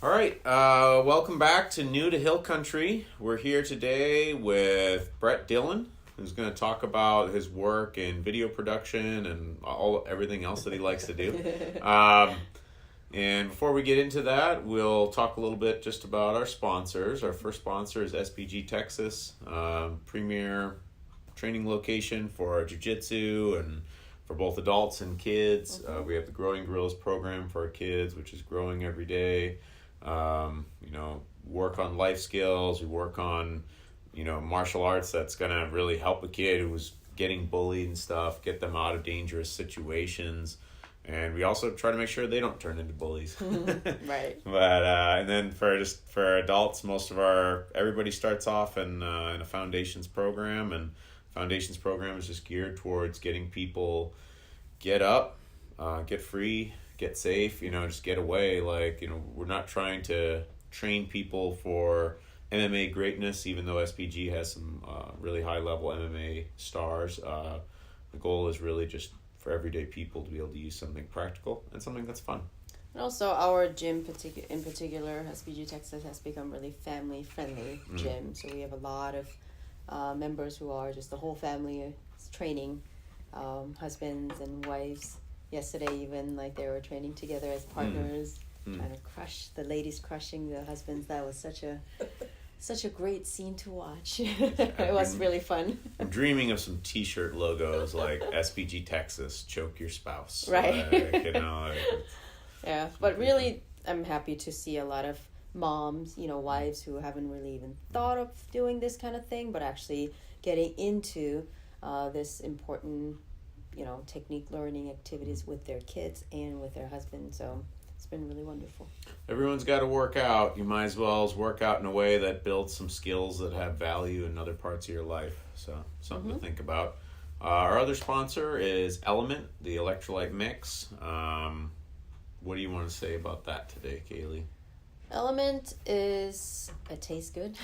All right, welcome back to New to Hill Country. We're here today with Brett Dillon, who's going to talk about his work in video production and everything else that he likes to do. And before we get into that, we'll talk a little bit just about our sponsors. Our first sponsor is SBG Texas, premier training location for jiu-jitsu and for both adults and kids. We have the Growing Gorillas program for our kids, which is growing every day. Work on life skills. We work on, martial arts that's going to really help a kid who's getting bullied and stuff, get them out of dangerous situations. And we also try to make sure they don't turn into bullies. Right. But, and then for adults, everybody starts off in a foundations program, and foundations program is just geared towards getting people get up, get free, get safe, just get away. We're not trying to train people for MMA greatness, even though SPG has some really high level MMA stars. The goal is really just for everyday people to be able to use something practical and something that's fun. And also our gym in particular, SBG Texas, has become really family friendly gym. So we have a lot of members who are just the whole family training, husbands and wives. Yesterday even, they were training together as partners, trying to crush the ladies, crushing the husbands. That was such a great scene to watch. It was really fun. I'm dreaming of some T-shirt logos like SBG Texas, choke your spouse. Right. Yeah, but really, I'm happy to see a lot of moms, wives who haven't really even thought of doing this kind of thing, but actually getting into this important technique learning activities with their kids and with their husbands. So it's been really wonderful. Everyone's got to work out. You might as well work out in a way that builds some skills that have value in other parts of your life. So something to think about. Our other sponsor is Element, the electrolyte mix. What do you want to say about that today, Kaylee? Element it tastes good.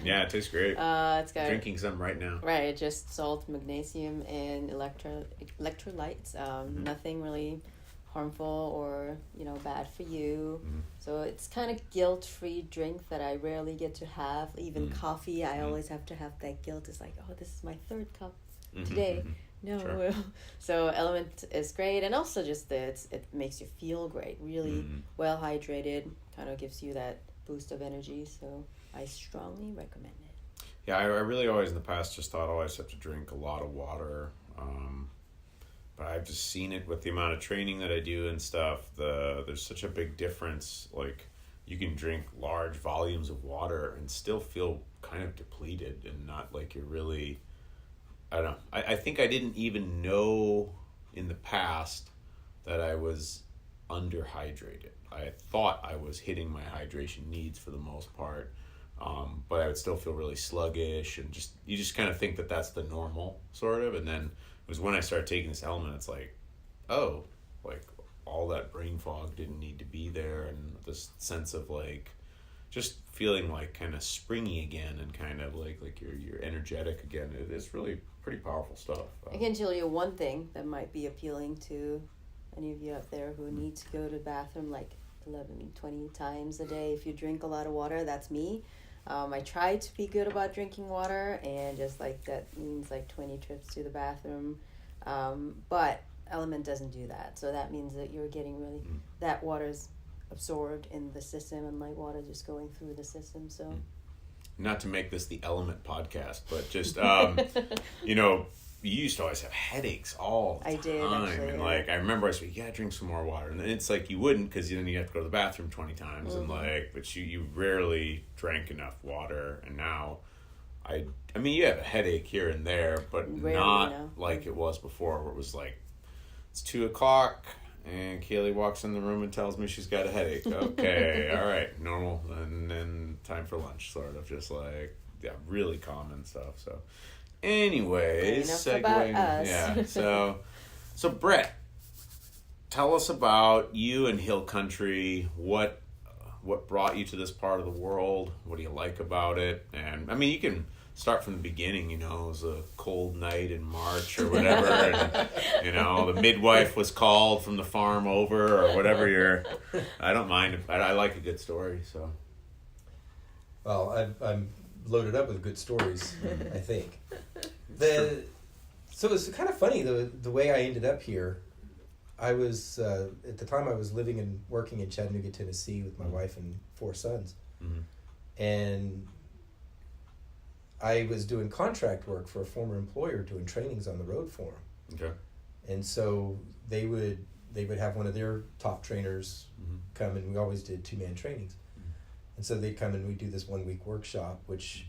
Yeah, it tastes great. It's got drinking some right now. Right, just salt, magnesium, and electrolytes. Nothing really harmful or bad for you. So it's kind of guilt-free drink that I rarely get to have. Even coffee, I always have to have that guilt. It's like, oh, this is my third cup today. No. Sure. So Element is great, and also just it makes you feel great, really well hydrated, kind of gives you that boost of energy. So I strongly recommend it. Yeah, I really always in the past just thought, I just have to drink a lot of water. But I've just seen it with the amount of training that I do and stuff. There's such a big difference. Like, you can drink large volumes of water and still feel kind of depleted and not like you're really... I don't know. I think I didn't even know in the past that I was underhydrated. I thought I was hitting my hydration needs for the most part, but I would still feel really sluggish and you just kind of think that that's the normal sort of. And then it was when I started taking this Element, it's like, oh, like all that brain fog didn't need to be there, and this sense of just feeling kind of springy again and kind of like you're energetic again. It's really pretty powerful stuff. I can tell you one thing that might be appealing to any of you out there who need to go to the bathroom 11, 20 times a day. If you drink a lot of water, that's me. I try to be good about drinking water, and just that means 20 trips to the bathroom. But Element doesn't do that. So that means that you're getting really, that water's absorbed in the system, and water just going through the system. So not to make this the Element podcast, but just you used to always have headaches all the time. I did, actually, and yeah. I remember I said, you gotta drink some more water, and then it's you wouldn't, because then you have to go to the bathroom 20 times, and but you rarely drank enough water. And now I mean, you have a headache here and there, but rarely, not like it was before, where it was it's 2:00 and Kaylee walks in the room and tells me she's got a headache. Okay, all right, normal. And then time for lunch, sort of, just really common stuff. So, anyways, segueing. Yeah. So Brett, tell us about you and Hill Country. What brought you to this part of the world? What do you like about it? And I mean, you can start from the beginning. You know, it was a cold night in March or whatever, and you know the midwife was called from the farm over or whatever. I don't mind. I like a good story. So, well, I'm loaded up with good stories. I think so it's kind of funny the way I ended up here. I was at the time I was living and working in Chattanooga, Tennessee, with my wife and 4 sons, and I was doing contract work for a former employer, doing trainings on the road for them. okay. And so they would have one of their top trainers come, and we always did 2-man trainings. And so they'd come and we'd do this 1-week workshop, which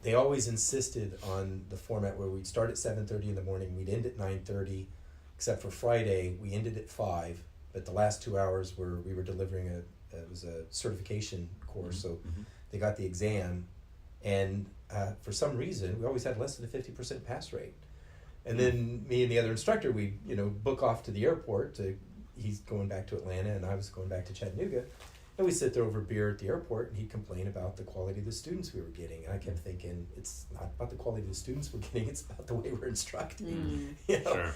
they always insisted on the format where we'd start at 7:30 in the morning, we'd end at 9:30, except for Friday, we ended at 5, but the last 2 hours we were delivering it was a certification course, so they got the exam, and for some reason, we always had less than a 50% pass rate. And then me and the other instructor, we book off to the airport. He's going back to Atlanta, and I was going back to Chattanooga. And we sit there over beer at the airport, and he'd complain about the quality of the students we were getting. And I kept thinking, it's not about the quality of the students we're getting, it's about the way we're instructing. Sure.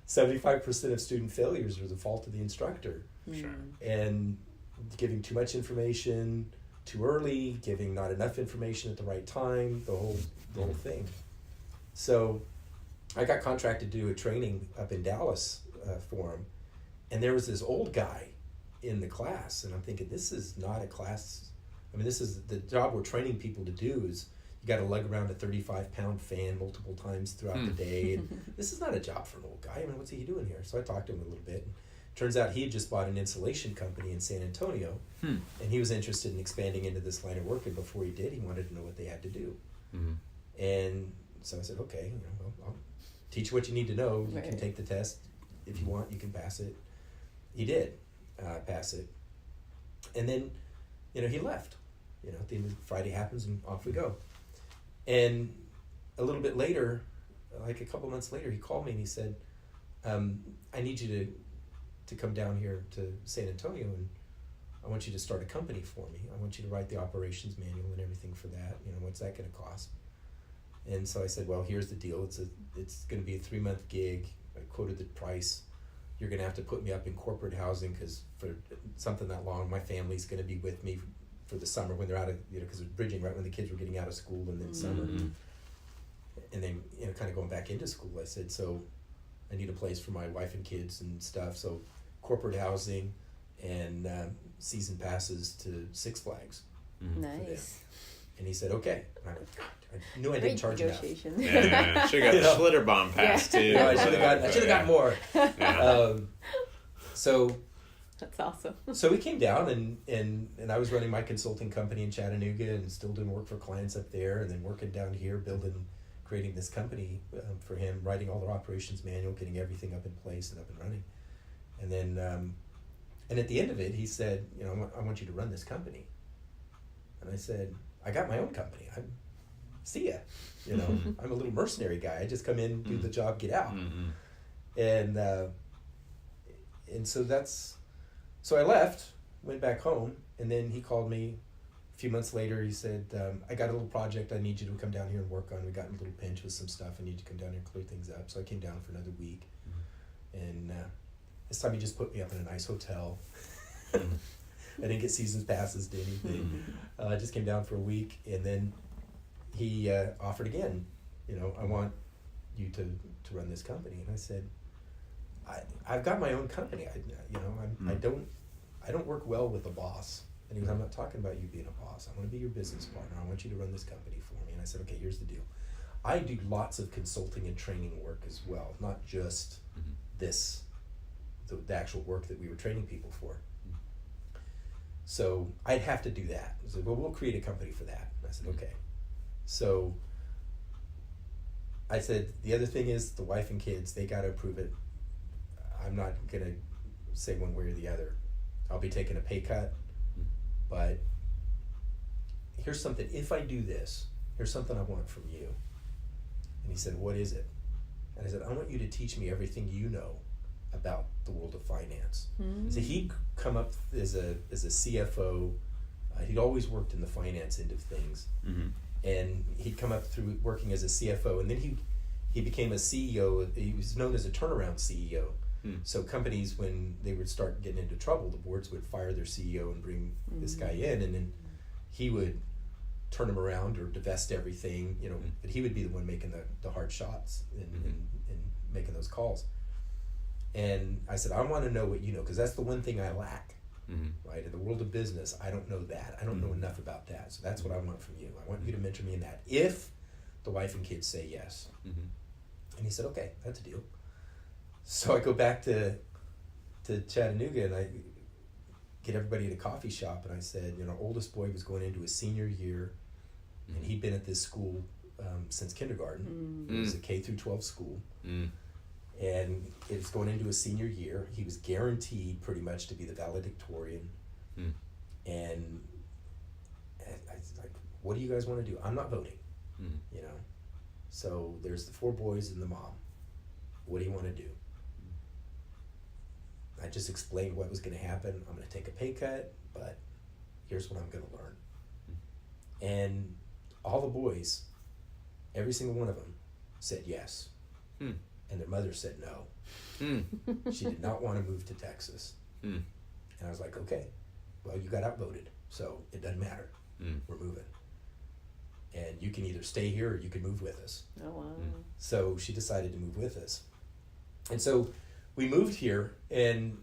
75% of student failures are the fault of the instructor. Sure. And giving too much information too early, giving not enough information at the right time, the whole thing. So I got contracted to do a training up in Dallas for him, and there was this old guy in the class, and I'm thinking, this is not a class. I mean, this is the job we're training people to do. Is you got to lug around a 35-pound fan multiple times throughout the day, and this is not a job for an old guy. I mean, what's he doing here? So I talked to him a little bit. And turns out he had just bought an insulation company in San Antonio, and he was interested in expanding into this line of work. And before he did, he wanted to know what they had to do. And so I said, okay, I'll teach you what you need to know. You can take the test if you want. You can pass it. He did pass it, and then he left. At the end of Friday happens, and off we go. And a little bit later, like a couple months later, he called me and he said, I need you to come down here to San Antonio, and I want you to start a company for me. I want you to write the operations manual and everything for that. What's that going to cost? And so I said, well, here's the deal. It's going to be a 3-month gig. I quoted the price. You're going to have to put me up in corporate housing, because for something that long, my family's going to be with me for the summer when they're out of, because they're bridging right when the kids were getting out of school, and then summer. And then, kind of going back into school. I said, so I need a place for my wife and kids and stuff. So corporate housing and season passes to Six Flags. Nice. And he said, okay. And I knew I didn't charge enough. Yeah, should have got the Schlitterbahn pass too. I should have got more. So that's awesome. So we came down, and I was running my consulting company in Chattanooga, and still doing work for clients up there, and then working down here, creating this company for him, writing all their operations manual, getting everything up in place and up and running. And then, and at the end of it, he said, I want you to run this company. And I said, I got my own company. See ya. I'm a little mercenary guy. I just come in, do the job, get out. And so I left, went back home, and then he called me a few months later. He said, I got a little project I need you to come down here and work on. We got in a little pinch with some stuff. I need you to come down here and clear things up. So I came down for another week. And this time he just put me up in a nice hotel. I didn't get seasons passes to anything. I just came down for a week, and then he offered again. I want you to run this company. And I said, I've got my own company. I don't work well with a boss. And he goes, I'm not talking about you being a boss. I want to be your business partner. I want you to run this company for me. And I said, okay, here's the deal. I do lots of consulting and training work as well, not just the actual work that we were training people for. So I'd have to do that. I said, well, we'll create a company for that. And I said, okay. So I said, the other thing is the wife and kids, they got to approve it. I'm not going to say one way or the other. I'll be taking a pay cut, but here's something. If I do this, here's something I want from you. And he said, what is it? And I said, I want you to teach me everything you know about the world of finance. So he'd come up as a CFO. He'd always worked in the finance end of things. and he'd come up through working as a CFO, and then he became a CEO. He was known as a turnaround CEO. So companies, when they would start getting into trouble, the boards would fire their CEO and bring this guy in, and then he would turn them around or divest everything, you know, but he would be the one making the hard shots and making those calls. And I said, I want to know what you know, because that's the one thing I lack, right? In the world of business, I don't know that. I don't know enough about that. So that's what I want from you. I want you to mentor me in that, if the wife and kids say yes. And he said, okay, that's a deal. So I go back to Chattanooga, and I get everybody at a coffee shop, and I said, you know, our oldest boy was going into his senior year, and he'd been at this school since kindergarten. It was a K through 12 school. And it was going into his senior year. He was guaranteed pretty much to be the valedictorian. And I was like, what do you guys want to do? I'm not voting, you know. So there's the 4 boys and the mom. What do you want to do? I just explained what was going to happen. I'm going to take a pay cut, but here's what I'm going to learn. And all the boys, every single one of them, said yes. And their mother said no. She did not want to move to Texas. And I was like, okay, well, you got outvoted, so it doesn't matter. We're moving. And you can either stay here or you can move with us. Oh, wow. So she decided to move with us. And so we moved here, and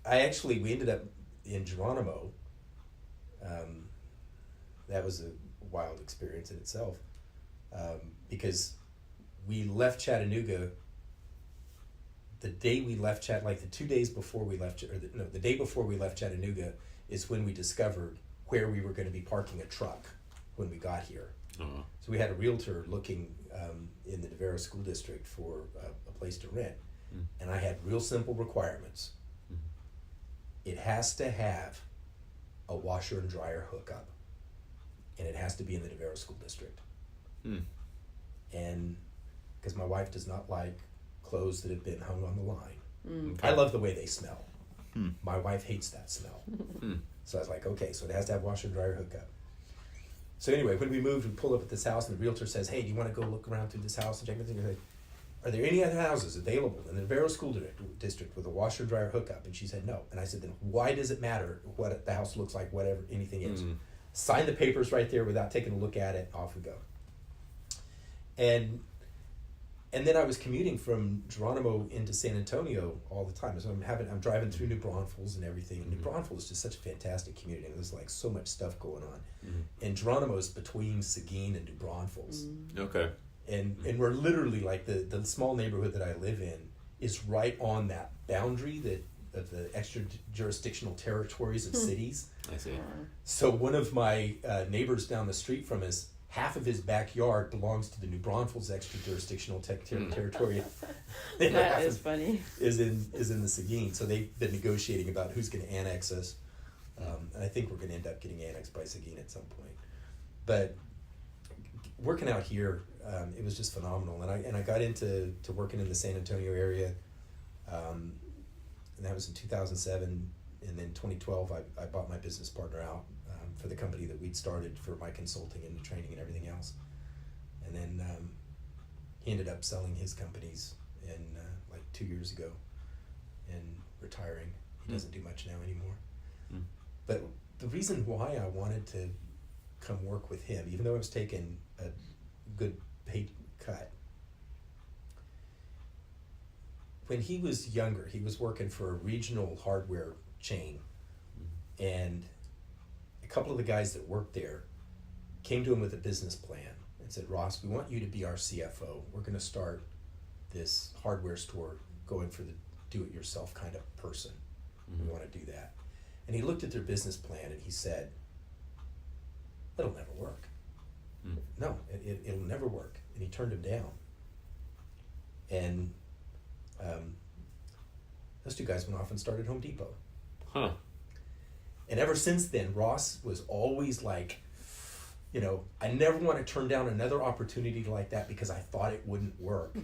we ended up in Geronimo. That was a wild experience in itself, because we left Chattanooga the day we left like the 2 days before we left, the day before we left Chattanooga is when we discovered where we were going to be parking a truck when we got here. So we had a realtor looking in the Devera School District for a place to rent. And I had real simple requirements. It has to have a washer and dryer hookup, and it has to be in the Devera School District. And because my wife does not like clothes that have been hung on the line. I love the way they smell. My wife hates that smell. So I was like, okay, so it has to have washer and dryer hookup. So anyway, when we moved, we pull up at this house, and the realtor says, hey, do you want to go look around through this house and check everything? I said, are there any other houses available in the Devera School District with a washer and dryer hookup? And she said no. And I said, then why does it matter what the house looks like, whatever anything is? Sign the papers right there without taking a look at it. Off we go. And then I was commuting from Geronimo into San Antonio all the time. So I'm driving through New Braunfels and everything. And New Braunfels is just such a fantastic community. And there's like so much stuff going on. And Geronimo's between Seguin and New Braunfels. Okay. And we're literally like the small neighborhood that I live in is right on that boundary of the extra jurisdictional territories of cities. I see. So one of my neighbors down the street from us, half of his backyard belongs to the New Braunfels extra jurisdictional territory. That is funny. Is in the Seguin. So they've been negotiating about who's going to annex us. And I think we're going to end up getting annexed by Seguin at some point. But working out here, it was just phenomenal. And I got into working in the San Antonio area. And that was in 2007. And then 2012, I bought my business partner out for the company that we'd started for my consulting and training and everything else. And then he ended up selling his companies in like 2 years ago and retiring. He doesn't do much now anymore. But the reason why I wanted to come work with him, even though I was taking a good pay cut, when he was younger, he was working for a regional hardware chain, and a couple of the guys that worked there came to him with a business plan and said, Ross, we want you to be our CFO. We're going to start this hardware store going for the do-it-yourself kind of person. We want to do that. And he looked at their business plan and he said, it'll never work. No, it'll never work. And he turned him down. And those two guys went off and started Home Depot. And ever since then, Ross was always like, I never want to turn down another opportunity like that because I thought it wouldn't work.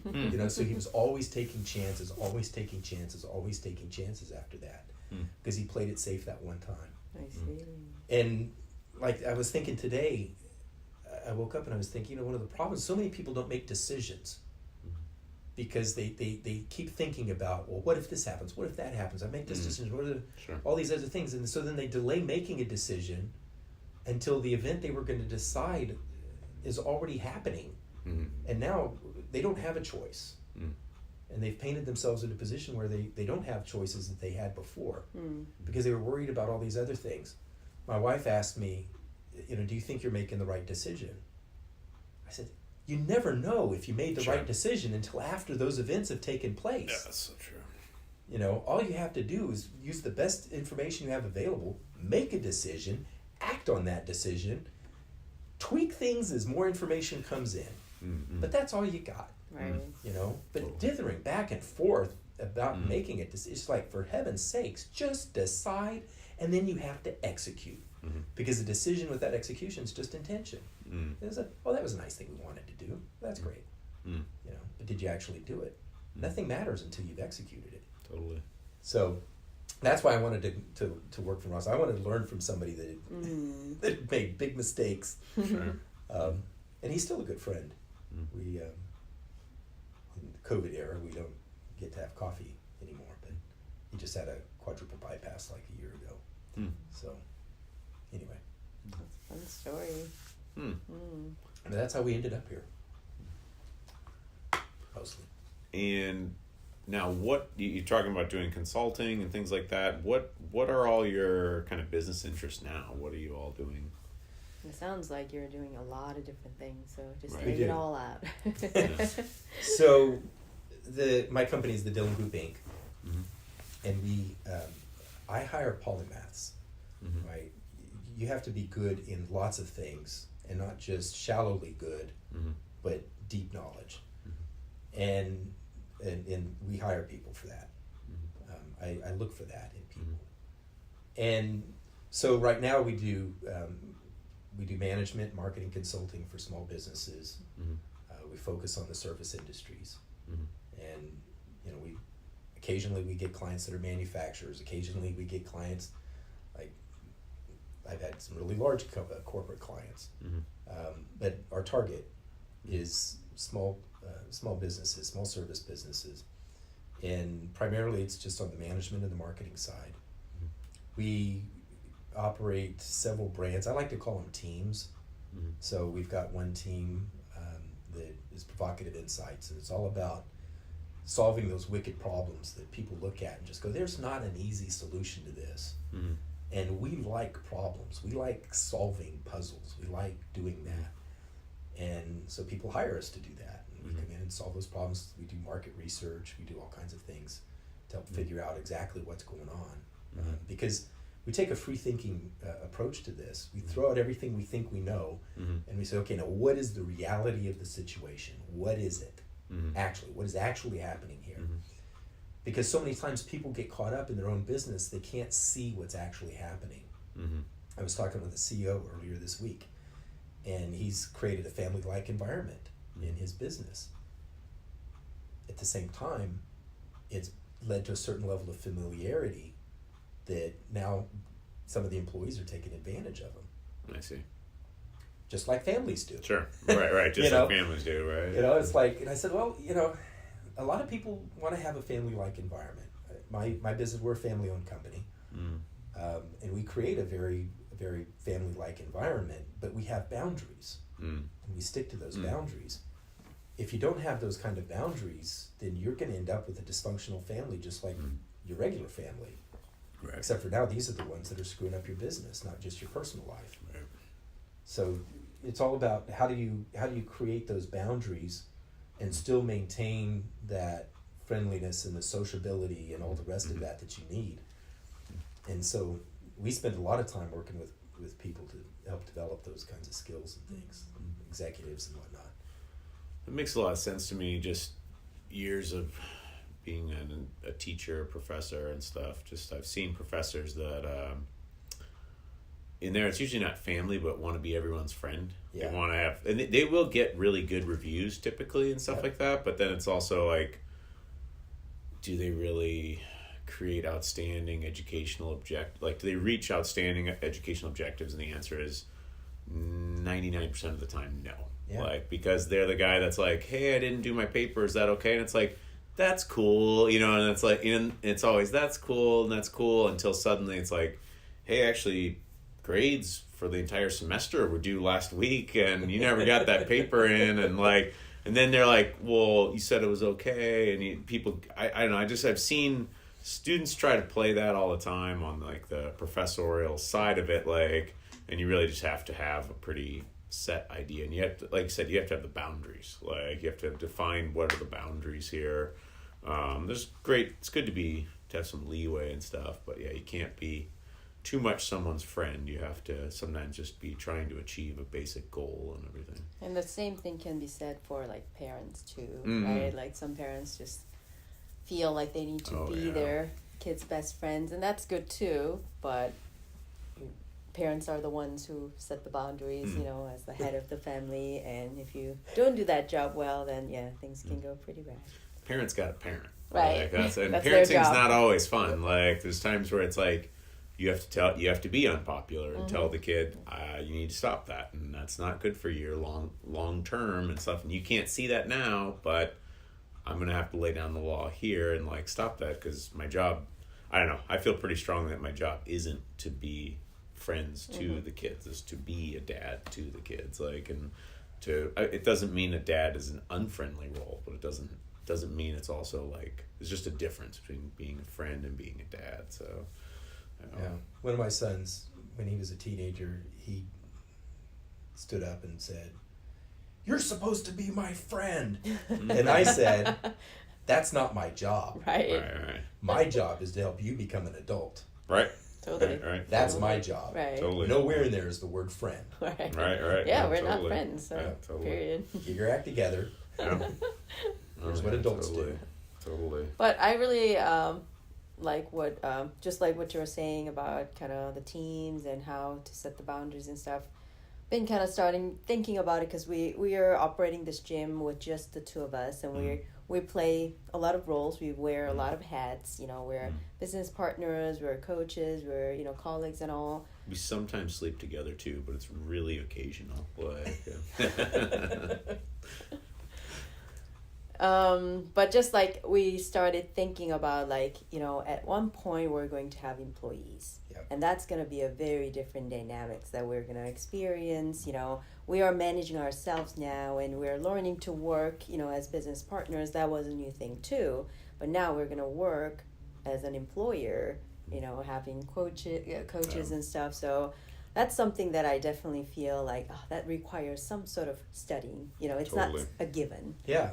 So he was always taking chances, always taking chances, always taking chances after that because he played it safe that one time. I see. And like I was thinking today, I woke up and I was thinking, one of the problems, so many people don't make decisions because they keep thinking about, well, what if this happens? What if that happens? I make this decision. What are all these other things? And so then they delay making a decision until the event they were going to decide is already happening. And now they don't have a choice. And they've painted themselves in a position where they don't have choices that they had before because they were worried about all these other things. My wife asked me, do you think you're making the right decision? I said, you never know if you made the right decision until after those events have taken place. Yeah, that's so true. All you have to do is use the best information you have available, make a decision, act on that decision, tweak things as more information comes in. But that's all you got. Right. But dithering back and forth about making it, it's like, for heaven's sakes, just decide, and then you have to execute. Because the decision with that execution is just intention. It was that was a nice thing we wanted to do. That's great. But did you actually do it? Nothing matters until you've executed it. Totally. So that's why I wanted to work for Ross. I wanted to learn from somebody that had made big mistakes. Sure. And he's still a good friend. We in the COVID era, we don't get to have coffee anymore, but he just had a quadruple bypass like a year ago. So anyway, That's a fun story. And that's how we ended up here, mostly. And now, what you're talking about doing consulting and things like that? What are all your kind of business interests now? What are you all doing? It sounds like you're doing a lot of different things, so just Right. lay it all out. So, my company is the Dillon Group Inc. And I hire polymaths. Right? You have to be good in lots of things, and not just shallowly good, but deep knowledge. And we hire people for that. I look for that in people. And so right now we do management, marketing, consulting for small businesses. We focus on the service industries. And occasionally we get clients that are manufacturers. Occasionally we get clients, like I've had some really large corporate clients. But our target is small businesses, small service businesses. And primarily it's just on the management and the marketing side. We operate several brands. I like to call them teams. So we've got one team that is Provocative Insights, and it's all about solving those wicked problems that people look at and just go, there's not an easy solution to this. And we like problems. We like solving puzzles. We like doing that. And so people hire us to do that. And we come in and solve those problems. We do market research. We do all kinds of things to help figure out exactly what's going on. Because we take a free-thinking approach to this. We throw out everything we think we know, and we say, okay, now what is the reality of the situation? What is it actually? What is actually happening here? Because so many times people get caught up in their own business, they can't see what's actually happening. I was talking with the CEO earlier this week, and he's created a family-like environment in his business. At the same time, it's led to a certain level of familiarity that now some of the employees are taking advantage of them. I see. Just like families do. Sure. Right. Just like families do, right? It's like, and I said, well, a lot of people want to have a family-like environment. My business, we're a family-owned company. And we create a very family-like environment, but we have boundaries. And we stick to those boundaries. If you don't have those kind of boundaries, then you're going to end up with a dysfunctional family, just like your regular family. Right. Except for now, these are the ones that are screwing up your business, not just your personal life. Right. So it's all about how do you create those boundaries and still maintain that friendliness and the sociability and all the rest of that you need. And so we spend a lot of time working with people to help develop those kinds of skills and things, executives and whatnot. It makes a lot of sense to me, just years of being a teacher, professor and stuff. Just I've seen professors that in there it's usually not family but want to be everyone's friend. Yeah. They want to have, and they will get really good reviews typically and stuff like that, but then it's also like, do they really create outstanding educational do they reach outstanding educational objectives? And the answer is 99% of the time, no. Yeah. Like, because they're the guy that's like, hey, I didn't do my paper, is that okay? And it's like, that's cool, you know, and it's like, and it's always, that's cool, until suddenly it's like, hey, actually, grades for the entire semester were due last week, and you never got that paper in, and like, and then they're like, well, you said it was okay, and people, I don't know, I've seen students try to play that all the time on like the professorial side of it, like, and you really just have to have a pretty set idea, and you have to, like you said, you have to have the boundaries, like you have to define what are the boundaries here. It's good to have some leeway and stuff, but yeah, you can't be too much someone's friend. You have to sometimes just be trying to achieve a basic goal and everything. And the same thing can be said for like parents too, right? Like some parents just feel like they need to be their kids' best friends, and that's good too, but parents are the ones who set the boundaries, you know, as the head of the family, and if you don't do that job well, then yeah, things can go pretty bad. Parents got to parent. Right. Like, and That's their parenting's job. not always fun. Like there's times where it's like you have to be unpopular and tell the kid, you need to stop that, and that's not good for your long term and stuff, and you can't see that now, but I'm gonna have to lay down the law here and like stop that, because my job, I don't know, I feel pretty strongly that my job isn't to be friends to the kids, is to be a dad to the kids, like, and it doesn't mean a dad is an unfriendly role, but it doesn't mean it's also like, there's just a difference between being a friend and being a dad. So Yeah. One of my sons, when he was a teenager, he stood up and said, "You're supposed to be my friend." And I said, "That's not my job. Right. My job is to help you become an adult. Right. Totally. Right. That's my job. Right. Totally. Nowhere in there is the word friend. Right. Right. Yeah, we're totally. not friends, so totally. period. Get your act together. Yeah. Here's what adults do. Totally. But I really like what just like what you were saying about kind of the teams and how to set the boundaries and stuff. Been kind of thinking about it because we are operating this gym with just the two of us, and we play a lot of roles. We wear a lot of hats. You know, we're business partners, we're coaches, we're colleagues and all. We sometimes sleep together too, but it's really occasional. Like, but just like we started thinking about, like, at one point we're going to have employees. Yep. And that's going to be a very different dynamics that we're going to experience. We are managing ourselves now, and we're learning to work, as business partners. That was a new thing too. But now we're going to work as an employer, having coaches and stuff. So that's something that I definitely feel like that requires some sort of studying. It's Totally. not a given. Yeah.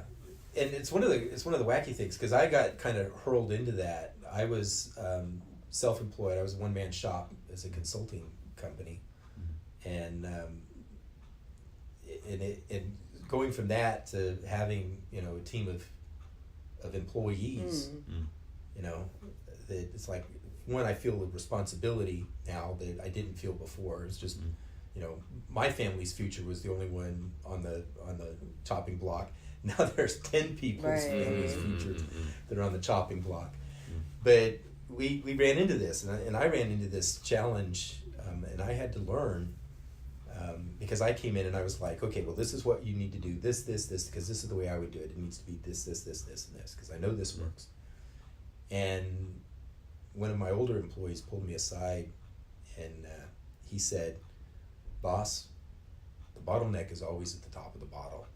And it's one of the wacky things, because I got kind of hurled into that. I was self-employed. I was a one-man shop as a consulting company, and going from that to having a team of employees, that it's like, one, I feel a responsibility now that I didn't feel before. It's just my family's future was the only one on the chopping block. Now there's 10 people's family's future that are on the chopping block. But we ran into this, and I ran into this challenge, and I had to learn, because I came in and I was like, okay, well, this is what you need to do, this, because this is the way I would do it. It needs to be this, and this, because I know this works. And one of my older employees pulled me aside, and he said, "Boss, the bottleneck is always at the top of the bottle.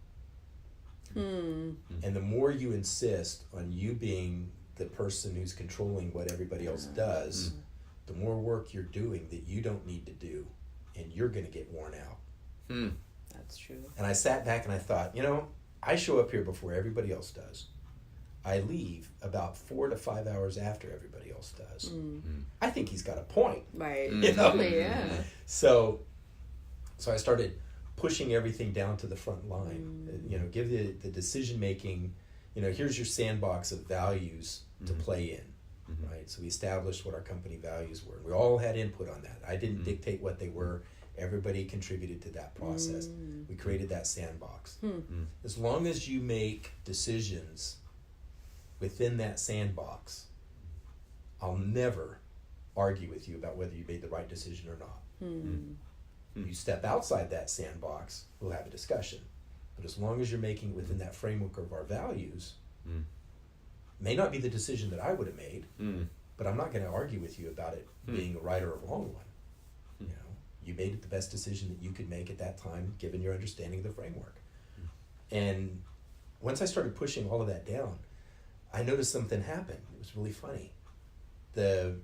And the more you insist on you being the person who's controlling what everybody else does, the more work you're doing that you don't need to do, and you're going to get worn out." That's true. And I sat back and I thought, I show up here before everybody else does. I leave about 4 to 5 hours after everybody else does. I think he's got a point. Right. Totally, yeah. So I started pushing everything down to the front line. Give the decision making, here's your sandbox of values to play in, right? So we established what our company values were. We all had input on that. I didn't dictate what they were. Everybody contributed to that process. We created that sandbox. As long as you make decisions within that sandbox, I'll never argue with you about whether you made the right decision or not. You step outside that sandbox, we'll have a discussion. But as long as you're making it within that framework of our values, may not be the decision that I would have made, but I'm not going to argue with you about it being a right or a wrong one. You know, you made it the best decision that you could make at that time, given your understanding of the framework. And once I started pushing all of that down, I noticed something happen. It was really funny. The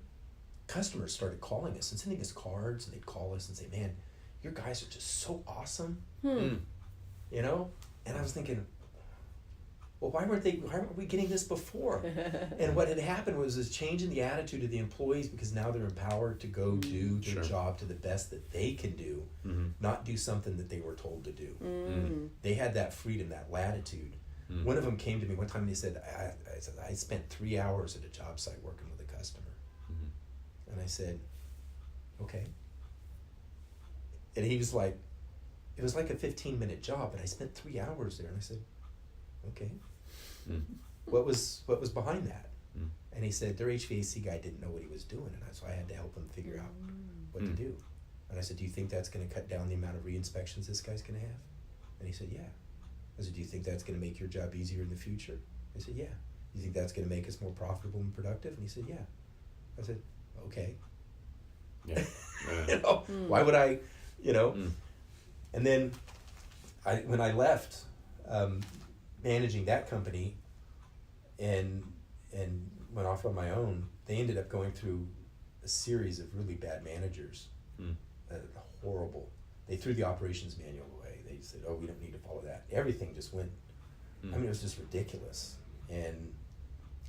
customers started calling us and sending us cards, and they'd call us and say, "Man, your guys are just so awesome." You know? And I was thinking, well, why weren't we getting this before? And what had happened was this change in the attitude of the employees, because now they're empowered to go do their job to the best that they can do, not do something that they were told to do. They had that freedom, that latitude. One of them came to me one time and he said, I spent 3 hours at a job site working with a customer. And I said, okay. And he was like, it was like a 15-minute job, but I spent 3 hours there. And I said, okay. What was behind that? And he said their HVAC guy didn't know what he was doing, and so I had to help him figure out what to do. And I said, do you think that's going to cut down the amount of re-inspections this guy's going to have? And he said, yeah. I said, do you think that's going to make your job easier in the future? He said, yeah. You think that's going to make us more profitable and productive? And he said, yeah. I said, okay. Yeah. You know, why would I, you know? And then when I left managing that company and went off on my own, they ended up going through a series of really bad managers. Horrible. They threw the operations manual away. They said, oh, we don't need to follow that. Everything just went, I mean, it was just ridiculous. And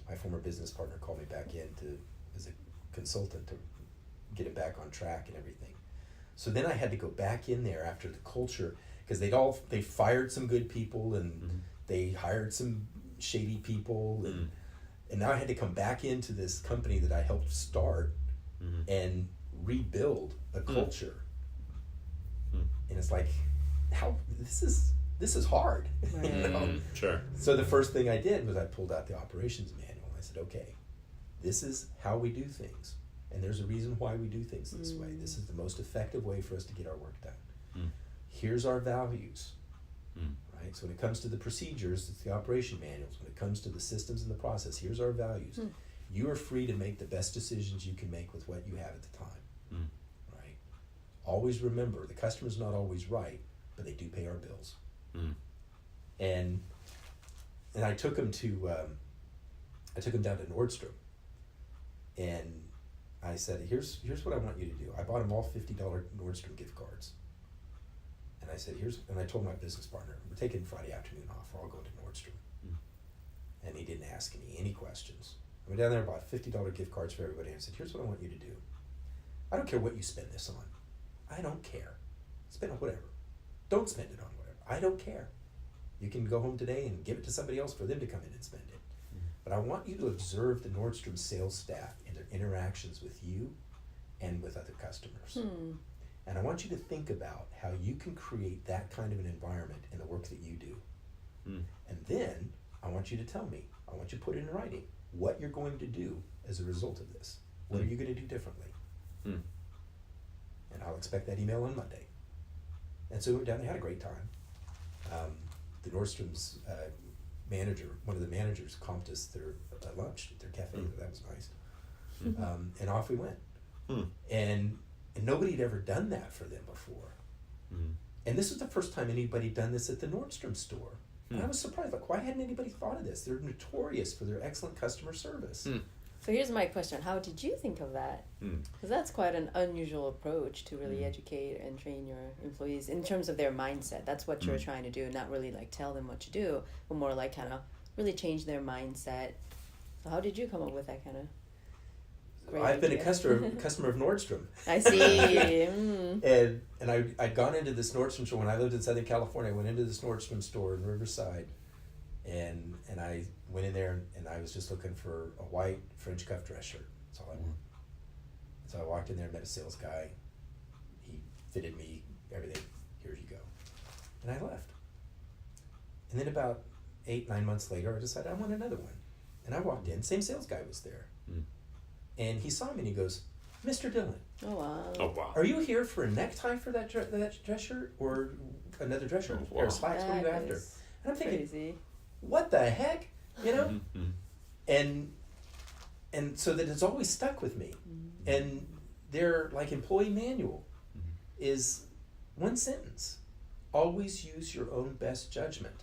my former business partner called me back in as a consultant to get it back on track and everything. So then I had to go back in there after the culture, because they fired some good people and they hired some shady people, and now I had to come back into this company that I helped start and rebuild a culture. And it's like, how this is hard. Right. You know? Sure. So the first thing I did was I pulled out the operations manual. I said, okay, this is how we do things. And there's a reason why we do things this way. This is the most effective way for us to get our work done. Here's our values. Right? So when it comes to the procedures, it's the operation manuals. When it comes to the systems and the process, here's our values. You are free to make the best decisions you can make with what you have at the time. Right? Always remember, the customer's not always right, but they do pay our bills. And I took him down to Nordstrom, and I said, here's what I want you to do. I bought him all $50 Nordstrom gift cards. And I said, and I told my business partner, we're taking Friday afternoon off, we're all going to Nordstrom. And he didn't ask me any questions. I went down there and bought $50 gift cards for everybody, and I said, here's what I want you to do. I don't care what you spend this on. I don't care. Spend on whatever. Don't spend it on whatever. I don't care. You can go home today and give it to somebody else for them to come in and spend it. But I want you to observe the Nordstrom sales staff and their interactions with you and with other customers. And I want you to think about how you can create that kind of an environment in the work that you do. And then I want you to tell me, I want you to put it in writing, what you're going to do as a result of this. What are you going to do differently? And I'll expect that email on Monday. And so we went down there, had a great time. The Nordstrom's manager, one of the managers, comped us their lunch at their cafe. That was nice. And off we went. And nobody had ever done that for them before. And this was the first time anybody done this at the Nordstrom store. And I was surprised, like, why hadn't anybody thought of this? They're notorious for their excellent customer service. So here's my question. How did you think of that? Because that's quite an unusual approach to really educate and train your employees in terms of their mindset. That's what you're trying to do, not really like tell them what to do, but more like kind of really change their mindset. So how did you come up with that kind of great I've been idea? a customer of Nordstrom. I see. And I'd gone into this Nordstrom store when I lived in Southern California. I went into this Nordstrom store in Riverside, and I went in there and I was just looking for a white French cuff dress shirt. That's all I wanted. So I walked in there and met a sales guy. He fitted me, everything. Here you go. And I left. And then about 8-9 months later, I decided I want another one. And I walked in, same sales guy was there. And he saw me and he goes, Mr. Dillon, Oh wow. Oh wow. are you here for a necktie for that dress shirt or another dress shirt, Oh, pair of wow. slacks? What are you That after? is And I'm thinking, crazy. what the heck, you know? Mm-hmm. And so that it's always stuck with me. And their like employee manual is one sentence: always use your own best judgment.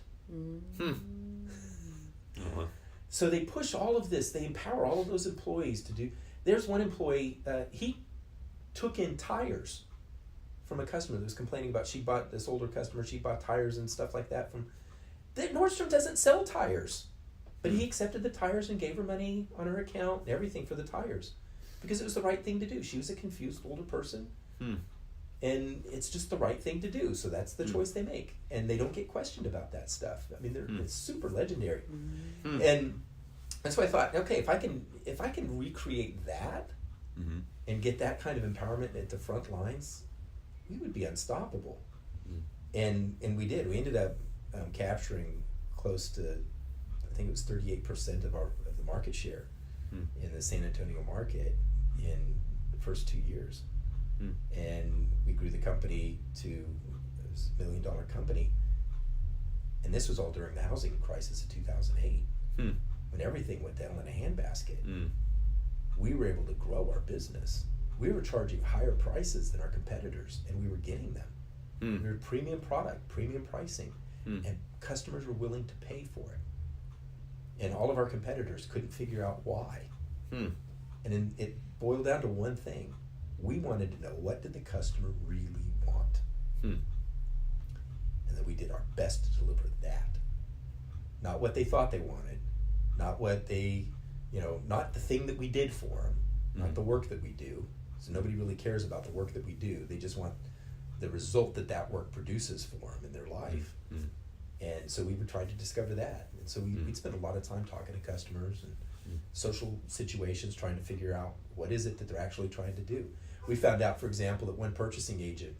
Oh, So they push all of this. They empower all of those employees to do. There's one employee, he took in tires from a customer that was complaining about, she bought, this older customer, she bought tires and stuff like that from, Nordstrom doesn't sell tires. But he accepted the tires and gave her money on her account and everything for the tires. Because it was the right thing to do. She was a confused older person. And it's just the right thing to do. So that's the choice they make. And they don't get questioned about that stuff. I mean, it's super legendary. And so I thought, okay, if I can recreate that and get that kind of empowerment at the front lines, we would be unstoppable. And we did. We ended up capturing close to, I think it was 38% of the market share in the San Antonio market in the first 2 years. And we grew the company to, it was $1 million company. And this was all during the housing crisis of 2008, when everything went down in a handbasket. We were able to grow our business. We were charging higher prices than our competitors, and we were getting them. We were premium product, premium pricing, and customers were willing to pay for it. And all of our competitors couldn't figure out why. And then it boiled down to one thing. We wanted to know, what did the customer really want? And then we did our best to deliver that. Not what they thought they wanted, not what they, not the thing that we did for them, not the work that we do. So nobody really cares about the work that we do. They just want the result that work produces for them in their life. And so we would try to discover that. And so we'd spend a lot of time talking to customers and social situations, trying to figure out what is it that they're actually trying to do. We found out, for example, that one purchasing agent,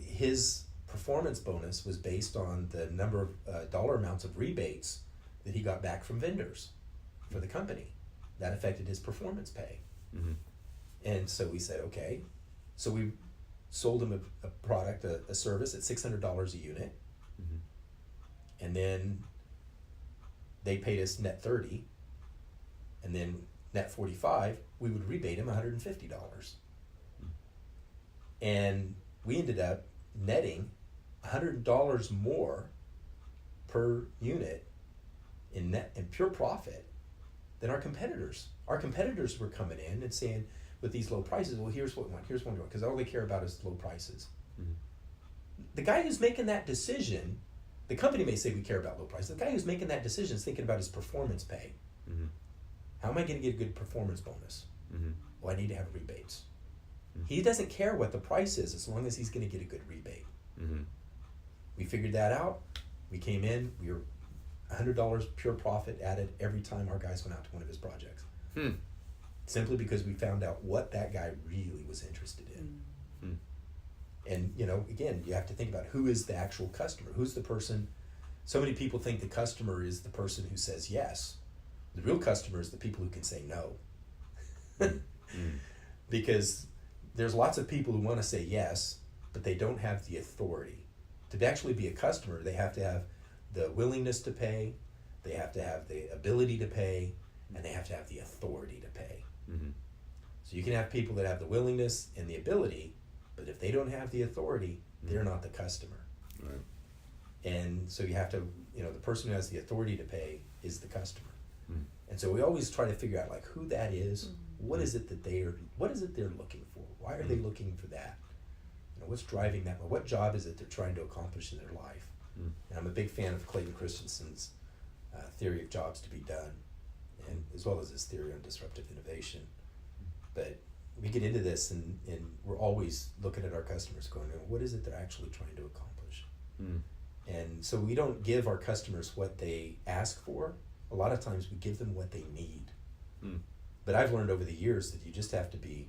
his performance bonus was based on the number of dollar amounts of rebates that he got back from vendors for the company. That affected his performance pay. And so we said, okay. So we sold him a product, a service at $600 a unit. And then they paid us net 30, and then net 45, we would rebate him $150. And we ended up netting $100 more per unit in pure profit than our competitors. Our competitors were coming in and saying, with these low prices, well, here's what we want, because all they care about is low prices. The guy who's making that decision, the company may say we care about low prices. The guy who's making that decision is thinking about his performance pay. How am I going to get a good performance bonus? Well, I need to have rebates. He doesn't care what the price is as long as he's going to get a good rebate. We figured that out. We came in. We were $100 pure profit added every time our guys went out to one of his projects. Simply because we found out what that guy really was interested in. And, again, you have to think about who is the actual customer. Who's the person? So many people think the customer is the person who says yes. The real customer is the people who can say no. Because there's lots of people who want to say yes, but they don't have the authority. To actually be a customer, they have to have the willingness to pay, they have to have the ability to pay, and they have to have the authority to pay. So you can have people that have the willingness and the ability, but if they don't have the authority, they're not the customer. Right. And so you have to, the person who has the authority to pay is the customer. And so we always try to figure out who that is. What is it that they're looking for? Why are they looking for that? What's driving that? What job is it they're trying to accomplish in their life? And I'm a big fan of Clayton Christensen's theory of jobs to be done, and as well as his theory on disruptive innovation. But we get into this and we're always looking at our customers going, what is it they're actually trying to accomplish? And so we don't give our customers what they ask for. A lot of times we give them what they need. But I've learned over the years that you just have to be.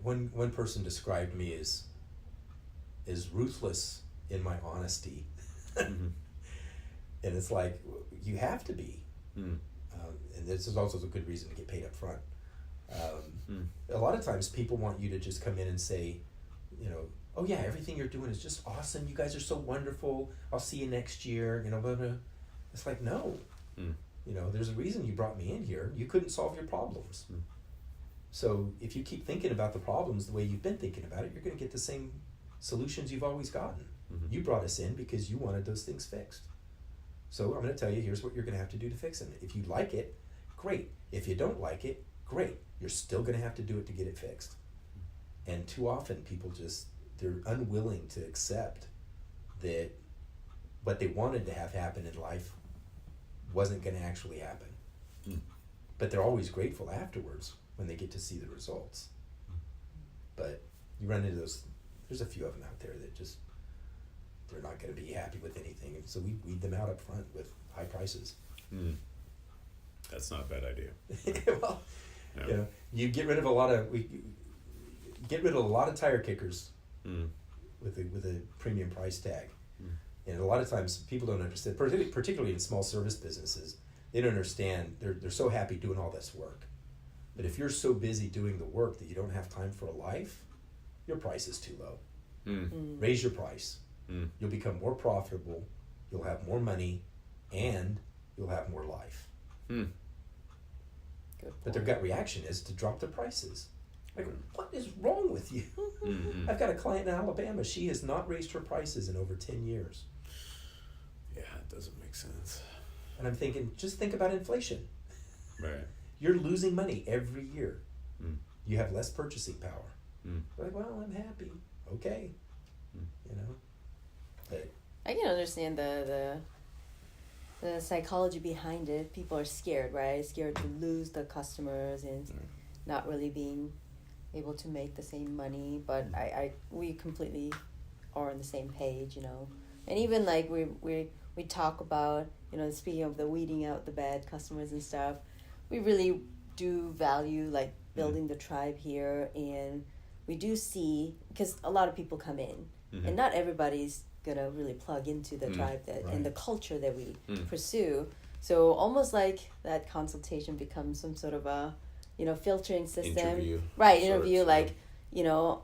One person described me as ruthless in my honesty. And it's like, you have to be. And this is also a good reason to get paid up front. A lot of times people want you to just come in and say, you know, oh yeah, everything you're doing is just awesome. You guys are so wonderful. I'll see you next year. You know, blah, blah. It's like, no. You know, there's a reason you brought me in here. You couldn't solve your problems. So if you keep thinking about the problems the way you've been thinking about it, you're going to get the same solutions you've always gotten. You brought us in because you wanted those things fixed. So I'm going to tell you, here's what you're going to have to do to fix them. If you like it, great. If you don't like it, great. You're still going to have to do it to get it fixed. And too often people just, they're unwilling to accept that what they wanted to have happen in life wasn't going to actually happen. But they're always grateful afterwards when they get to see the results. But you run into those, there's a few of them out there that just, they're not going to be happy with anything. And so we weed them out up front with high prices. That's not a bad idea. Well, you know, you get rid of a lot of tire kickers with a premium price tag. And a lot of times people don't understand, particularly in small service businesses, they don't understand. They're so happy doing all this work. But if you're so busy doing the work that you don't have time for a life, your price is too low. Raise your price. You'll become more profitable, you'll have more money, and you'll have more life. But their gut reaction is to drop the prices. Like, what is wrong with you? I've got a client in Alabama, she has not raised her prices in over 10 years. Yeah, it doesn't make sense. And I'm thinking, just think about inflation. Right. You're losing money every year. You have less purchasing power. Like, well, I'm happy. Okay. You know? But I can understand the psychology behind it. People are scared, right? Scared to lose the customers and not really being able to make the same money. But we completely are on the same page, you know. And even like we talk about, you know, speaking of the weeding out the bad customers and stuff, we really do value like building the tribe here, and we do see, because a lot of people come in and not everybody's gonna really plug into the tribe that and the culture that we pursue. So almost like that consultation becomes some sort of a, you know, filtering system. Interview, like, you know,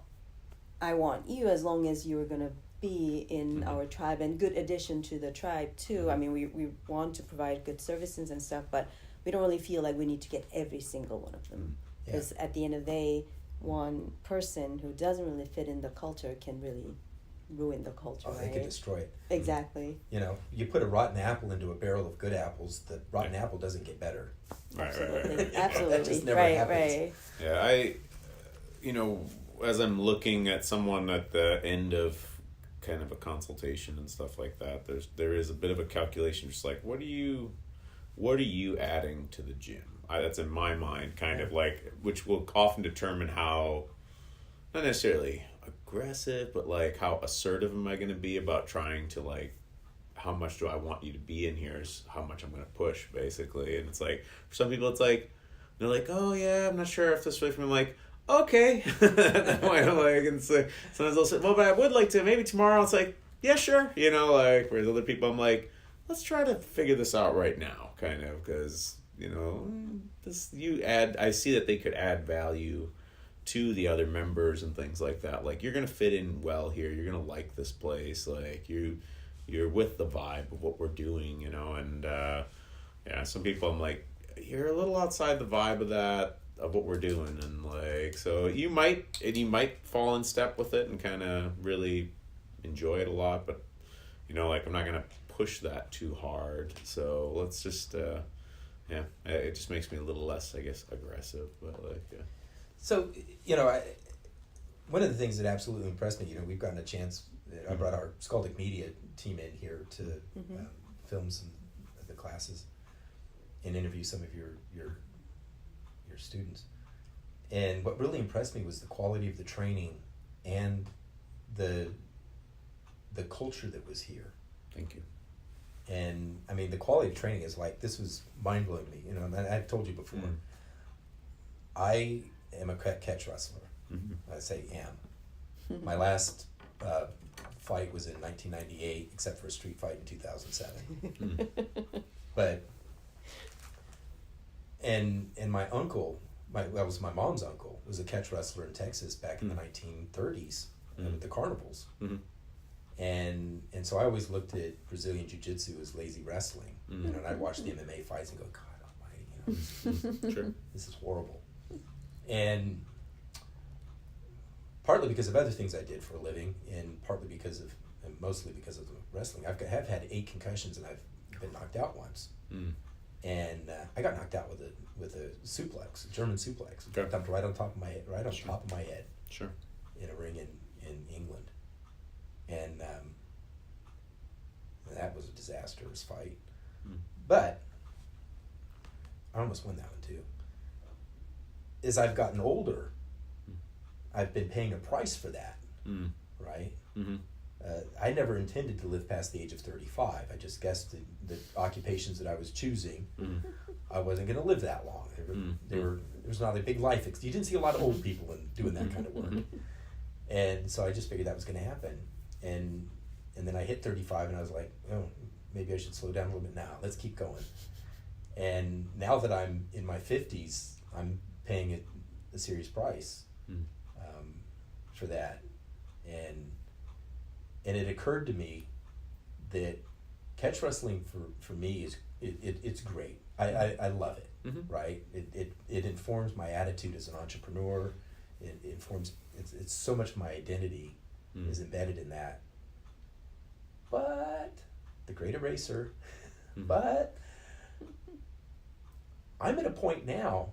I want you as long as you're gonna be in our tribe, and good addition to the tribe too. I mean, we want to provide good services and stuff, but we don't really feel like we need to get every single one of them, because at the end of the day, one person who doesn't really fit in the culture can really ruin the culture. They could destroy it. Exactly. You know, you put a rotten apple into a barrel of good apples, the rotten apple doesn't get better. Right. Absolutely. That just never happens. Right. Yeah, you know, as I'm looking at someone at the end of kind of a consultation and stuff like that, there is a bit of a calculation, just like, what are you adding to the gym? That's in my mind, kind of like, which will often determine how, not necessarily aggressive, but like how assertive am I going to be about trying to, like, how much do I want you to be in here is how much I'm going to push, basically. And it's like, for some people it's like, they're like, oh yeah, I'm not sure if this is for me. I'm like, okay. And so sometimes they'll say, well, but I would like to, maybe tomorrow. It's like, yeah, sure. You know, like, whereas other people, I'm like, let's try to figure this out right now, kind of, because, you know, I see that they could add value to the other members and things like that. Like, you're going to fit in well here. You're going to like this place. Like, you're with the vibe of what we're doing, you know, and, some people I'm like, you're a little outside the vibe of what we're doing. And like, so you might fall in step with it and kind of really enjoy it a lot, but, you know, like, I'm not going to push that too hard. So let's just, it just makes me a little less, I guess, aggressive, but like, So, you know, one of the things that absolutely impressed me, you know, we've gotten a chance, I brought our Skaldic Media team in here to film some of the classes and interview some of your students. And what really impressed me was the quality of the training and the culture that was here. Thank you. And I mean, the quality of training is like, this was mind-blowing to me, you know, and I've told you before, I am a catch wrestler. I say am. My last fight was in 1998, except for a street fight in 2007. But and my uncle, that was my mom's uncle, was a catch wrestler in Texas back in the 1930s with the carnivals. And so I always looked at Brazilian Jiu-Jitsu as lazy wrestling. And I'd watch the MMA fights and go, God almighty, this is horrible. And partly because of other things I did for a living, and partly and mostly because of the wrestling, have had 8 concussions, and I've been knocked out once. And I got knocked out with a suplex, a German suplex, dumped right on top of my head, top of my head, in a ring in England. And that was a disastrous fight. But I almost won that one too. As I've gotten older, I've been paying a price for that, right? I never intended to live past the age of 35. I just guessed the occupations that I was choosing, I wasn't going to live that long. There was not a big life. You didn't see a lot of old people doing that kind of work. And so I just figured that was going to happen. And then I hit 35 and I was like, oh, maybe I should slow down a little bit now. Let's keep going. And now that I'm in my 50s, I'm paying a serious price for that. And it occurred to me that catch wrestling for me is it's great. I love it, right? It informs my attitude as an entrepreneur. It informs it's so much my identity is embedded in that. But the great eraser. But I'm at a point now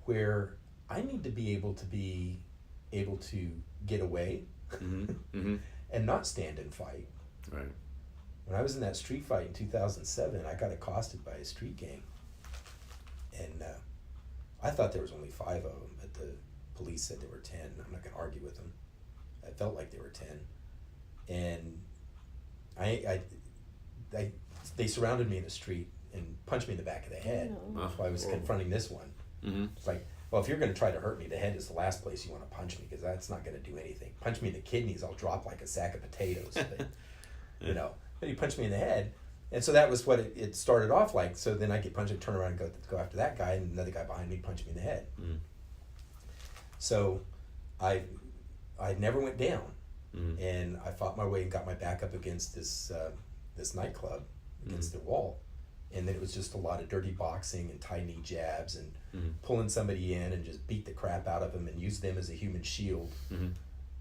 where I need to be able to get away and not stand and fight. Right. When I was in that street fight in 2007, I got accosted by a street gang. And I thought there was only 5 of them, but the police said there were 10. I'm not going to argue with them. I felt like there were 10. And they surrounded me in the street and punched me in the back of the head while I was confronting this one. It's like, well, if you're going to try to hurt me, the head is the last place you want to punch me, because that's not going to do anything. Punch me in the kidneys, I'll drop like a sack of potatoes. But, but he punched me in the head. And so that was what it started off like. So then I get punched and turn around and go after that guy, and another guy behind me punched me in the head. So I never went down. And I fought my way and got my back up against this nightclub, against the wall. And then it was just a lot of dirty boxing and tie knee jabs and pulling somebody in and just beat the crap out of them and use them as a human shield.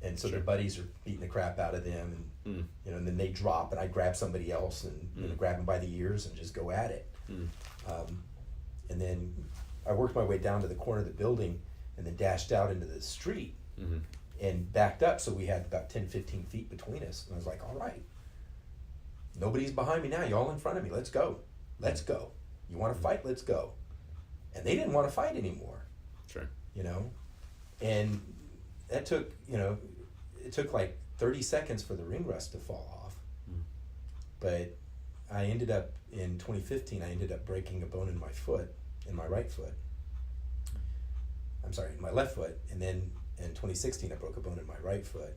And so their buddies are beating the crap out of them, and and then they drop, and I grab somebody else and grab them by the ears and just go at it. And then I worked my way down to the corner of the building and then dashed out into the street and backed up, so we had about 10, 15 feet between us. And I was like, all right, nobody's behind me now. Y'all in front of me. Let's go. Let's go. You want to fight? Let's go. And they didn't want to fight anymore. Sure. And that took, it took like 30 seconds for the ring rust to fall off. But I ended up, in 2015, breaking a bone in my foot, in my right foot. I'm sorry, in my left foot. And then in 2016, I broke a bone in my right foot.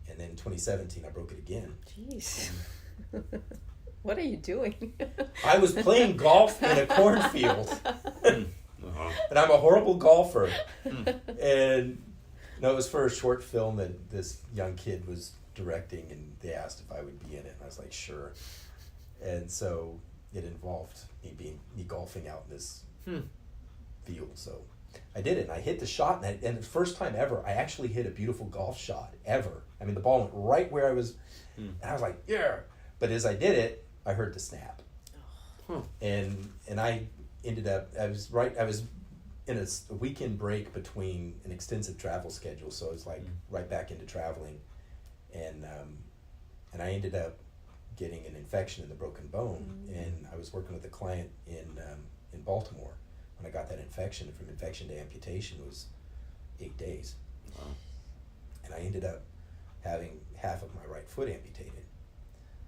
And then in 2017, I broke it again. Jeez. What are you doing? I was playing golf in a cornfield. And I'm a horrible golfer. And it was for a short film that this young kid was directing, and they asked if I would be in it, and I was like, sure. And so it involved me golfing out in this field. So I did it, and I hit the shot, and the first time ever, I actually hit a beautiful golf shot, ever. I mean, the ball went right where I was, and I was like, yeah. But as I did it, I heard the snap. And I ended up, I was in a weekend break between an extensive travel schedule, so I was like right back into traveling, and I ended up getting an infection in the broken bone, and I was working with a client in Baltimore when I got that infection. From infection to amputation was 8 days. Wow. And I ended up having half of my right foot amputated.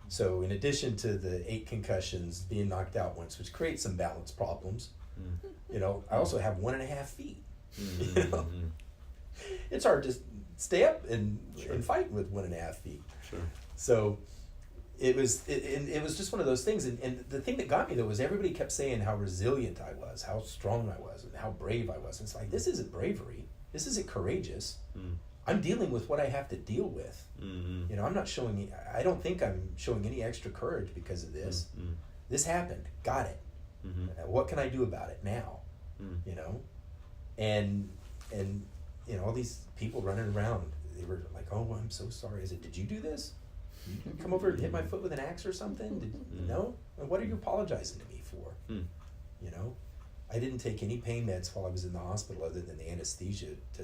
So in addition to the 8 concussions, being knocked out once, which creates some balance problems, I also have 1.5 feet. It's hard to stay up and fight with 1.5 feet. Sure. So it was just one of those things. And the thing that got me, though, was everybody kept saying how resilient I was, how strong I was, and how brave I was. And it's like, this isn't bravery. This isn't courageous. I'm dealing with what I have to deal with. You know, I'm not showing, I don't think I'm showing any extra courage because of this. This happened. Got it. What can I do about it now? You know? And you know, all these people running around, they were like, oh, I'm so sorry. I said, did you do this? You come over and hit my foot with an axe or something? No? And what are you apologizing to me for? You know? I didn't take any pain meds while I was in the hospital other than the anesthesia to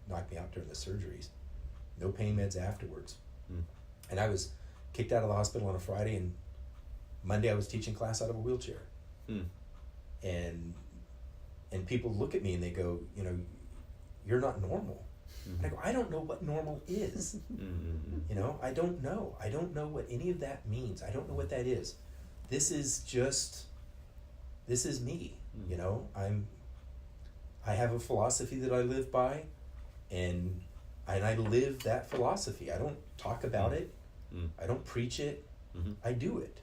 knock me out during the surgeries. No pain meds afterwards. And I was kicked out of the hospital on a Friday, and Monday I was teaching class out of a wheelchair. And people look at me and they go, you know, you're not normal. And I go, I don't know what normal is. You know, I don't know. I don't know what any of that means. I don't know what that is. This is me. You know, I have a philosophy that I live by, and I live that philosophy. I don't talk about it. I don't preach it. I do it.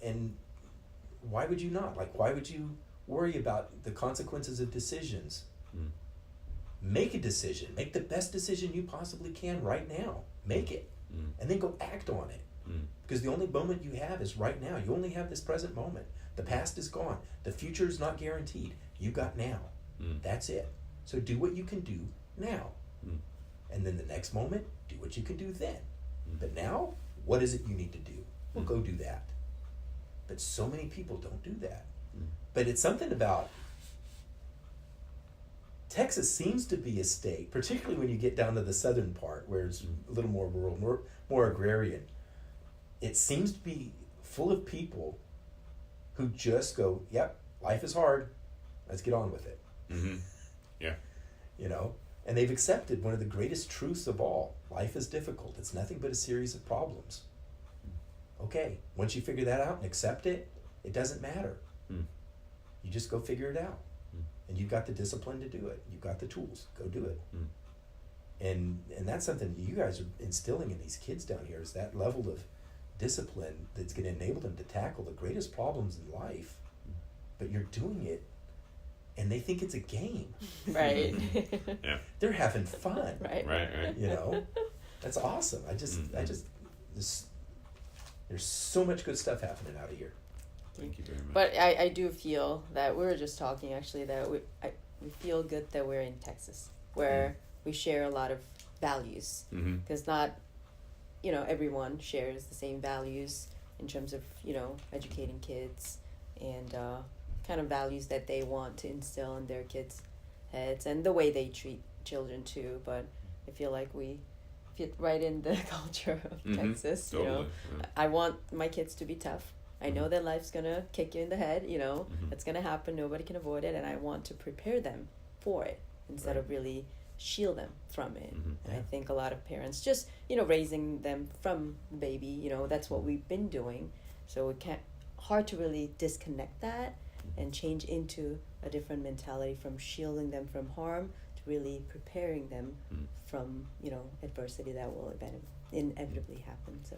And why would you not? Like, why would you worry about the consequences of decisions? Make a decision. Make the best decision you possibly can right now. Make it. And then go act on it. Because the only moment you have is right now. You only have this present moment. The past is gone. The future is not guaranteed. You got now. That's it. So do what you can do now. And then the next moment, do what you can do then. But now, what is it you need to do? Well, go do that. But so many people don't do that. But it's something about Texas seems to be a state, particularly when you get down to the southern part where it's a little more rural, more agrarian. It seems to be full of people who just go, yep, life is hard. Let's get on with it. Yeah. You know, and they've accepted one of the greatest truths of all. Life is difficult. It's nothing but a series of problems. Okay, once you figure that out and accept it, it doesn't matter. You just go figure it out. And you've got the discipline to do it. You've got the tools. Go do it. And that's something you guys are instilling in these kids down here, is that level of discipline that's going to enable them to tackle the greatest problems in life. But you're doing it, and they think it's a game. Right. Yeah. They're having fun. Right. You know? That's awesome. There's so much good stuff happening out of here. Thank you very much. But I do feel that we were just talking actually that we feel good that we're in Texas, where we share a lot of values, because not, you know, everyone shares the same values in terms of, you know, educating kids and kind of values that they want to instill in their kids' heads and the way they treat children too. But I feel like we fit right in the culture of Texas. Totally. You know, I want my kids to be tough. I know that life's gonna kick you in the head, you know, it's gonna happen, nobody can avoid it, and I want to prepare them for it instead of really shield them from it. And I think a lot of parents just, you know, raising them from the baby, you know, that's what we've been doing. So it hard to really disconnect that and change into a different mentality from shielding them from harm to really preparing them from, you know, adversity that will inevitably happen. So.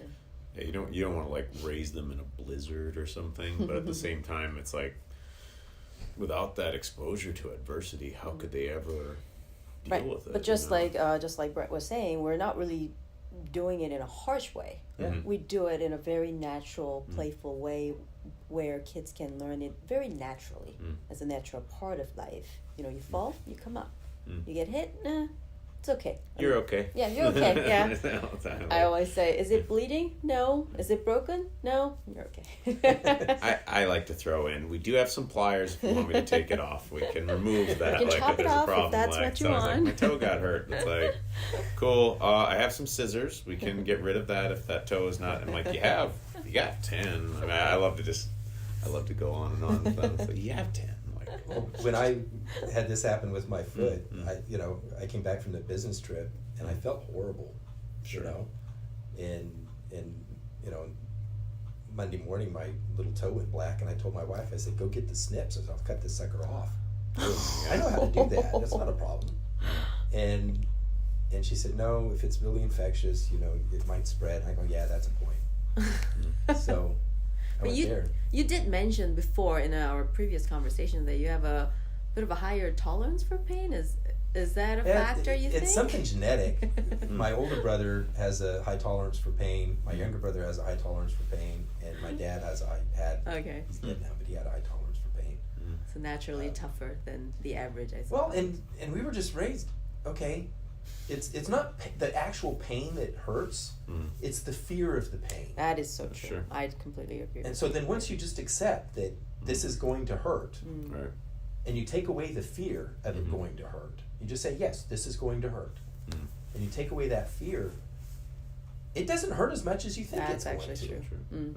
Yeah, you don't want to like raise them in a blizzard or something, but at the same time, it's like without that exposure to adversity, how could they ever deal with it? But just like Brett was saying, we're not really doing it in a harsh way. We do it in a very natural, playful way, where kids can learn it very naturally as a natural part of life. You know, you fall, you come up. You get hit, it's okay. You're okay. Yeah, you're okay. Yeah. I always say, is it bleeding? No. Is it broken? No. You're okay. I like to throw in, we do have some pliers if you want me to take it off. We can remove that. You can like chop if it there's off a problem. if that's like, what you so I was want. like, my toe got hurt. It's like, cool. I have some scissors. We can get rid of that if that toe is not. I'm like, you got 10. I mean, I love to go on and on with them. So you have 10. Well, when I had this happen with my foot, I came back from the business trip and I felt horrible, Sure. you know, and you know, Monday morning my little toe went black and I told my wife, I said, go get the snips. I said, I'll cut this sucker off. I know how to do that. That's not a problem. And she said, no, if it's really infectious, you know, it might spread. And I go, yeah, that's a point. So I But went there. you did mention before in our previous conversation that you have a bit of a higher tolerance for pain. Is that a factor, you think? It's something genetic. My older brother has a high tolerance for pain. My younger brother has a high tolerance for pain, and my dad had. Okay. He's dead now, but he had a high tolerance for pain. So naturally tougher than the average, I suppose. Well, and we were just raised. Okay, it's not the actual pain that hurts. It's the fear of the pain. That is so true. Sure. I completely agree. And with so you. then once you just accept that this is going to hurt, Right. and you take away the fear of it going to hurt, you just say, yes, this is going to hurt. And you take away that fear, it doesn't hurt as much as you think That's it's going actually to. true.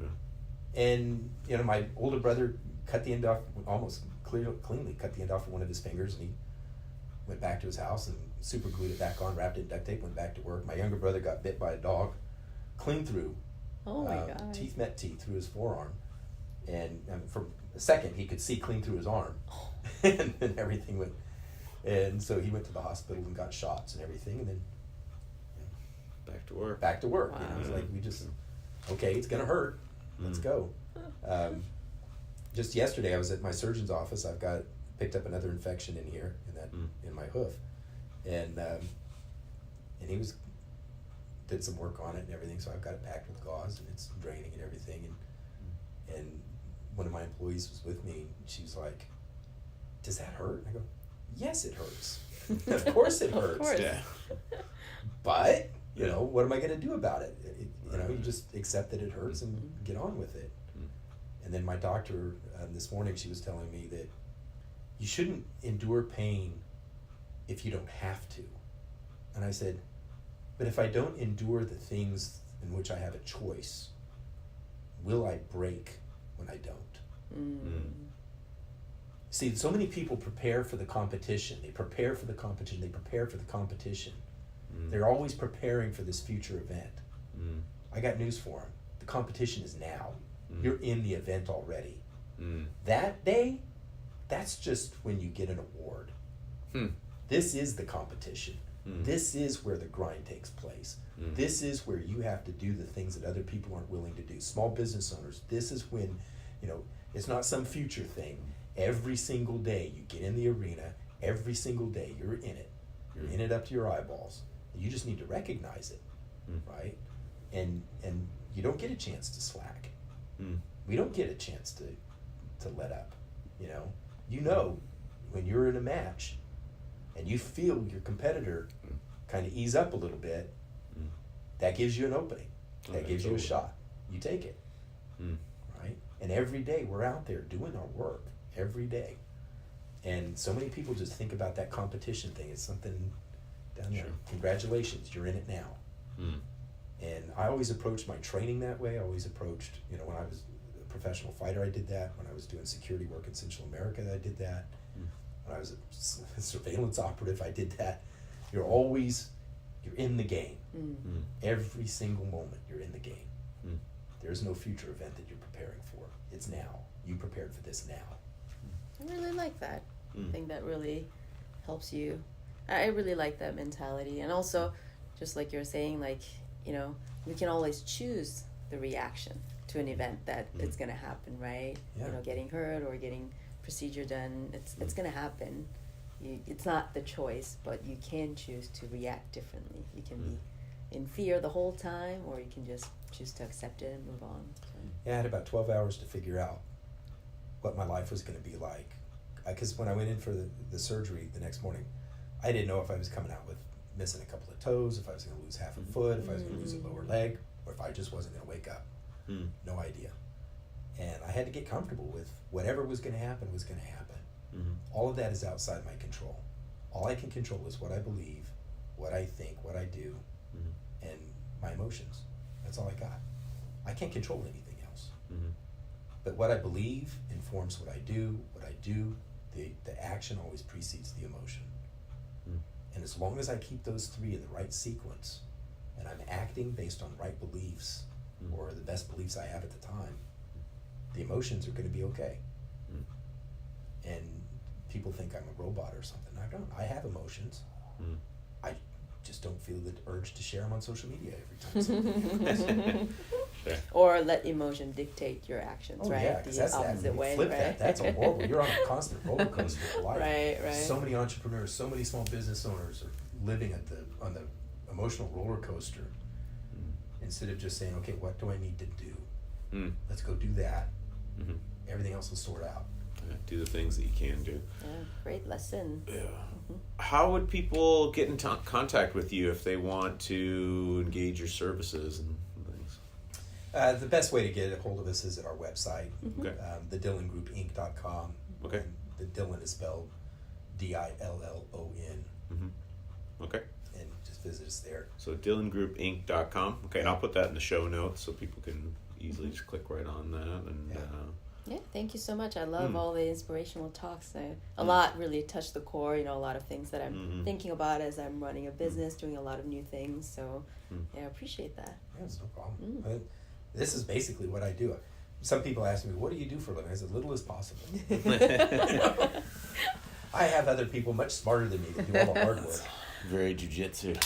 And, you know, my older brother cut the end off, almost cleanly cut the end off of one of his fingers, and he went back to his house and super glued it back on, wrapped it in duct tape, went back to work. My younger brother got bit by a dog, clean through. Oh my God. Teeth met teeth through his forearm. And for a second, he could see clean through his arm. And then everything went. And so he went to the hospital and got shots and everything. And then Back to work. back to work. Wow. You know, it's like we just, okay, it's going to hurt. Let's go. Just yesterday, I was at my surgeon's office. I've picked up another infection in here, in my hoof. And he did some work on it and everything, so I've got it packed with gauze, and it's draining and everything. And one of my employees was with me, and she's like, "Does that hurt?" And I go, "Yes, it hurts. Of course it hurts. Of course. Yeah. But, you know, what am I going to do about it? You know, you just accept that it hurts and get on with it." And then my doctor, this morning, she was telling me that you shouldn't endure pain if you don't have to. And I said, but if I don't endure the things in which I have a choice, will I break when I don't? See, so many people prepare for the competition. They prepare for the competition. They prepare for the competition. They're always preparing for this future event. I got news for them. The competition is now. You're in the event already. That day, that's just when you get an award. This is the competition. This is where the grind takes place. This is where you have to do the things that other people aren't willing to do. Small business owners, this is when, you know, it's not some future thing. Every single day you get in the arena, every single day you're in it. You're in it up to your eyeballs. You just need to recognize it, right? And you don't get a chance to slack. We don't get a chance to let up, you know. You know, when you're in a match and you feel your competitor kind of ease up a little bit, that gives you an opening. That gives you a shot. You take it, right? And every day we're out there doing our work, every day. And so many people just think about that competition thing. It's something down there. Congratulations, you're in it now. And I always approached my training that way. I always approached, you know, when I was a professional fighter, I did that. When I was doing security work in Central America, I did that. When I was a surveillance operative, I did that. You're in the game. Every single moment, you're in the game. There's no future event that you're preparing for. It's now. You prepared for this now. I really like that. I think that really helps you. I really like that mentality. And also, just like you're saying, like, you know, we can always choose the reaction to an event that it's going to happen, right? Yeah. You know, getting hurt or getting procedure done, it's going to happen. It's not the choice, but you can choose to react differently. You can be in fear the whole time, or you can just choose to accept it and move on. So. Yeah, I had about 12 hours to figure out what my life was going to be like. Because when I went in for the surgery the next morning, I didn't know if I was coming out with missing a couple of toes, if I was going to lose half a foot, if I was going to lose a lower leg, or if I just wasn't going to wake up. No idea. And I had to get comfortable with whatever was going to happen was going to happen. All of that is outside my control. All I can control is what I believe, what I think, what I do, and my emotions. That's all I got. I can't control anything else. But what I believe informs what I do. What I do, the action always precedes the emotion. And as long as I keep those three in the right sequence, and I'm acting based on right beliefs, or the best beliefs I have at the time, the emotions are going to be okay. And people think I'm a robot or something. I don't. I have emotions. I just don't feel the urge to share them on social media every time. Yeah. Or let emotion dictate your actions, Oh right? yeah, because that's that. opposite When you way, flip right? that, that's a horrible. You're on a constant roller coaster of life. Right. So many entrepreneurs, so many small business owners are living on the emotional roller coaster instead of just saying, okay, what do I need to do? Let's go do that. Mm-hmm. Everything else will sort out. Yeah, do the things that you can do. Yeah, great lesson. Yeah. How would people get in contact with you if they want to engage your services and things? The best way to get a hold of us is at our website, Okay. thedillongroupinc.com. Okay. And the Dillon is spelled Dillon. Okay. And just visit us there. So DillonGroupInc.com. Okay, and I'll put that in the show notes so people can easily just click right on that. And Yeah, thank you so much. I love all the inspirational talks. A lot really touched the core, a lot of things that I'm thinking about as I'm running a business, doing a lot of new things. So, yeah, I appreciate that. Yeah, it's no problem. This is basically what I do. Some people ask me, what do you do for a living? As little as possible. I have other people much smarter than me that do all the hard work. very jujitsu.